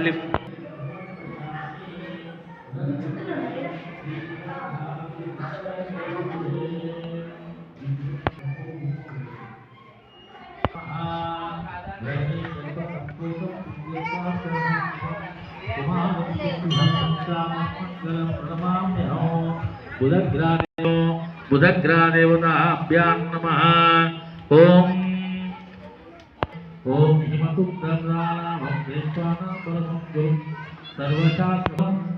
మళ్ళీ बुधग्रादेवताभ्यां नमः। ओम ओम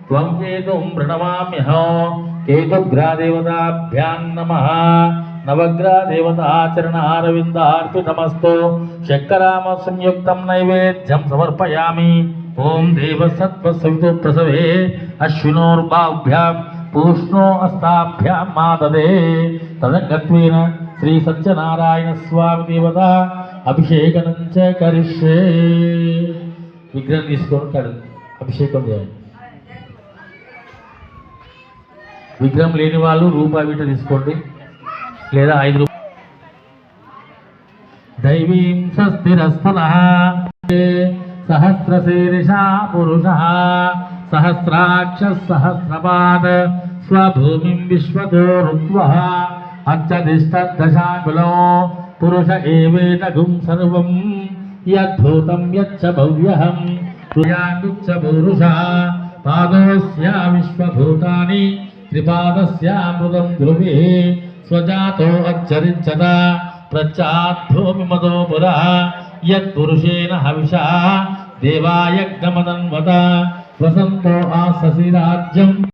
त्वं केतुं प्रणमाम्यहं केतुग्रादेवताभ्यां नमः। नवग्रादेवताचरणारविन्दार्पितमस्तु शक्कराम संयुक्तं नैवेद्यं समर्पयामि। ओम देवसत्त्वसवितु प्रसवे अश्विनोर्बाहुभ्यां पूष्णो अस्ताभ्यां माददे तदगत्वेन श्री सत्यनारायण स्वामी देवता अभिषेकनं च करिष्ये। विग्रहं తీసుకొని అభిషేకం చేయాలి। విగ్రహం లేని వాళ్ళు రూపాయి బిడ్డ తీసుకోండి లేదా 5 రూపాయలు। దైవీం స్వస్తిరస్తనః सहस्रशीर्षा पुरुषः सहस्राक्ष सहस्रपाद स्वभूमिं विश्वतो अच्चदिष्टदशाकुलो पुरुष एवेदगुं सर्वं यद्भूतं यच्च भव्यहं प्रियानुच्च पुरुषः पादस्य विश्वभूतानि त्रिपादस्यामृतं ध्रुवे स्वजातो अच्चरिच्चदा प्रच्चाद्भूमिमदो पुरः यत्पुरुषेण हविषा देवायज्ञमदन्वता वसन्तो आससि राज्यम्।